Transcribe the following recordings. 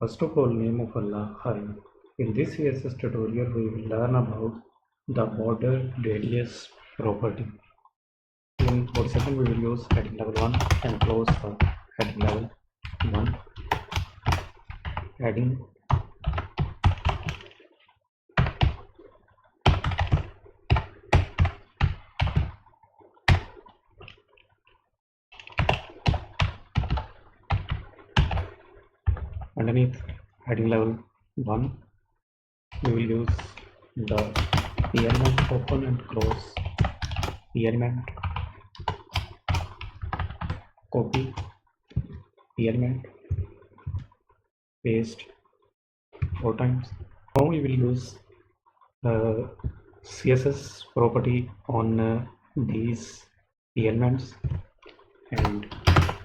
First of all, name of Allah, hi. In this CSS tutorial, we will learn about the border radius property. For second, we will use heading level 1 and close the heading level 1. Heading underneath heading level 1, we will use the element open and close element, copy element, paste 4 times. Now we will use CSS property on these elements and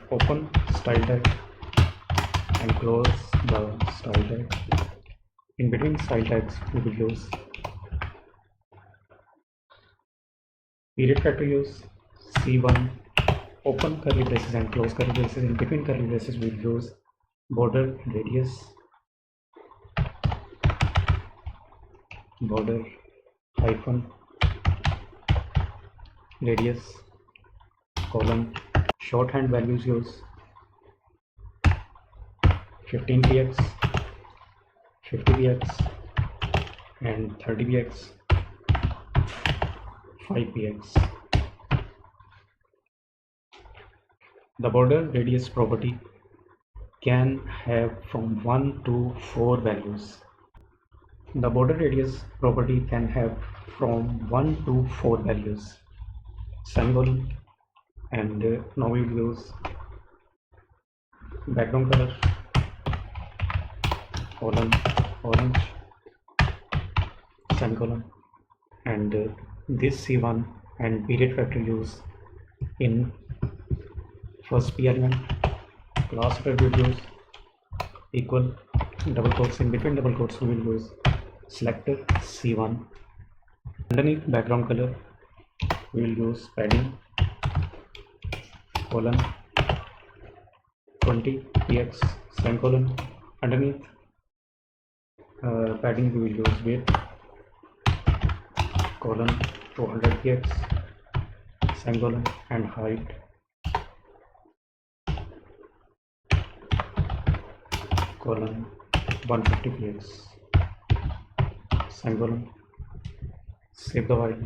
open style tag and close the style tag. In between style tags, we will use period factor, use C1, open curly braces and close curly braces. In between curly braces, we will use border radius, border hyphen radius, colon. Shorthand values use 15px, 50px and 30px, 5px. The border radius property can have from 1 to 4 values. The border radius property can have from 1 to 4 values. Semicolon. And now we will use background color, colon, orange, semicolon, and this C1 and period factor use in first P element. Class attribute equal double quotes. In between double quotes, we will use selector C1. Underneath background color, we will use padding colon 20px semicolon. Underneath padding, we will use width colon 200px semicolon and height colon 150px semicolon. Save the file,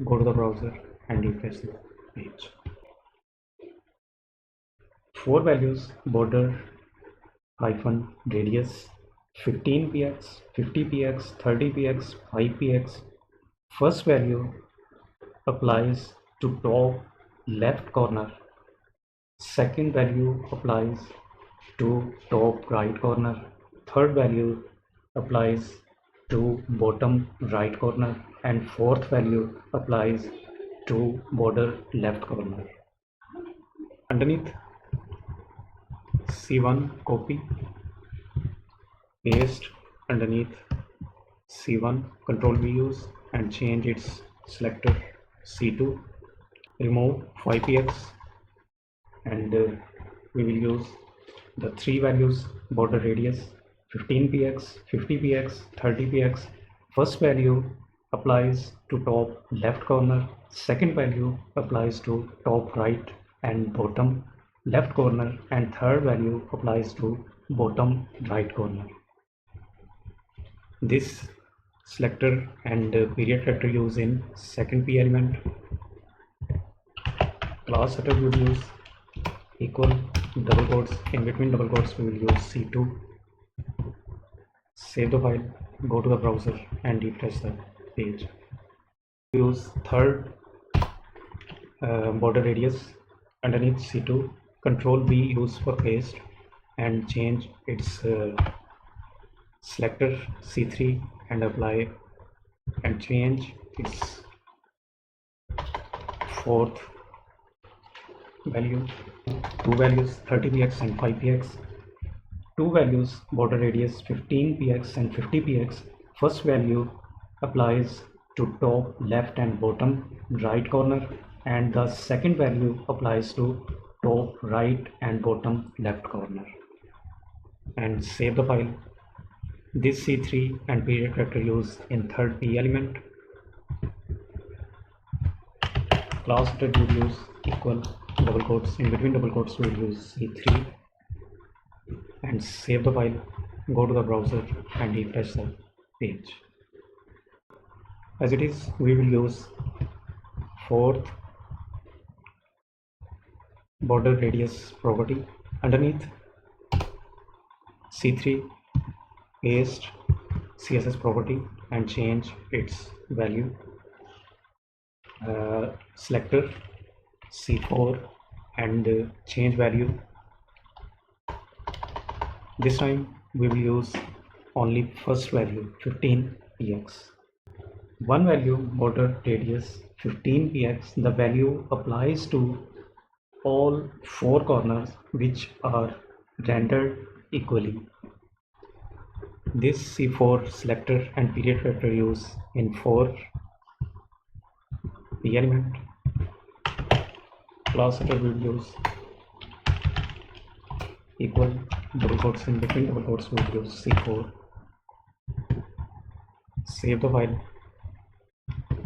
go to the browser and refresh the page. 4 values border hyphen radius 15px, 50px, 30px, 5px. First value applies to top left corner. Second value applies to top right corner. Third value applies to bottom right corner, and fourth value applies to border left corner. Underneath C1, copy, paste underneath C1, Control V use and change its selector C2. Remove 5px and we will use the 3 values border radius 15px, 50px, 30px. First value applies to top left corner. Second value applies to top right and bottom left corner, and third value applies to bottom right corner. This selector and period factor use in second P element. Class attribute use equal double quotes. In between double quotes, we will use C2. Save the file, go to the browser and refresh the page. Use third border radius underneath C2. Control V use for paste and change its selector C3 and apply and change its fourth value. 2 values 30px and 5px. 2 values border radius 15px and 50px. First value applies to top left and bottom right corner, and the second value applies to top right and bottom left corner. and save the file. This C3 and period character use in third P element. Class that would use equal double quotes. In between double quotes we will use C3 and save the file. Go to the browser and refresh the page. As it is, we will use fourth border radius property. Underneath C3, paste CSS property and change its value. Selector C4 and change value. This time we will use only first value 15px. One value border radius 15px, the value applies to all four corners which are rendered equally. This C4 selector and period factor use in 4 P element. Class setter will use equal double quotes. In between double quotes we will use C4. Save the file.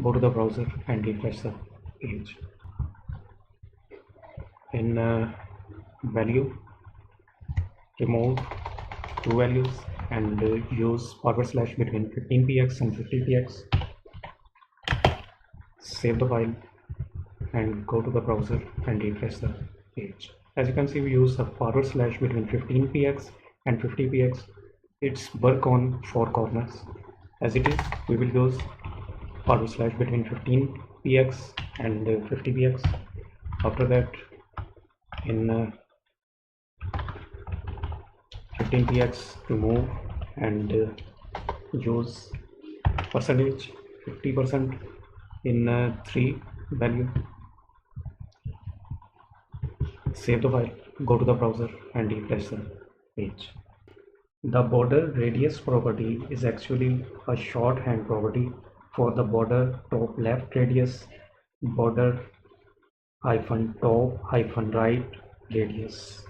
Go to the browser and refresh the page. In value, remove two values and use forward slash between 15px and 50px. Save the file and go to the browser and refresh the page. As you can see, we use a forward slash between 15px and 50px. It's work on four corners. As it is, we will use forward slash between 15px and 50px. After that, in 15px, remove and use percentage 50% in 3 value. Save the file, go to the browser and refresh the page. The border radius property is actually a shorthand property for the border top left radius, border hyphen top hyphen right radius.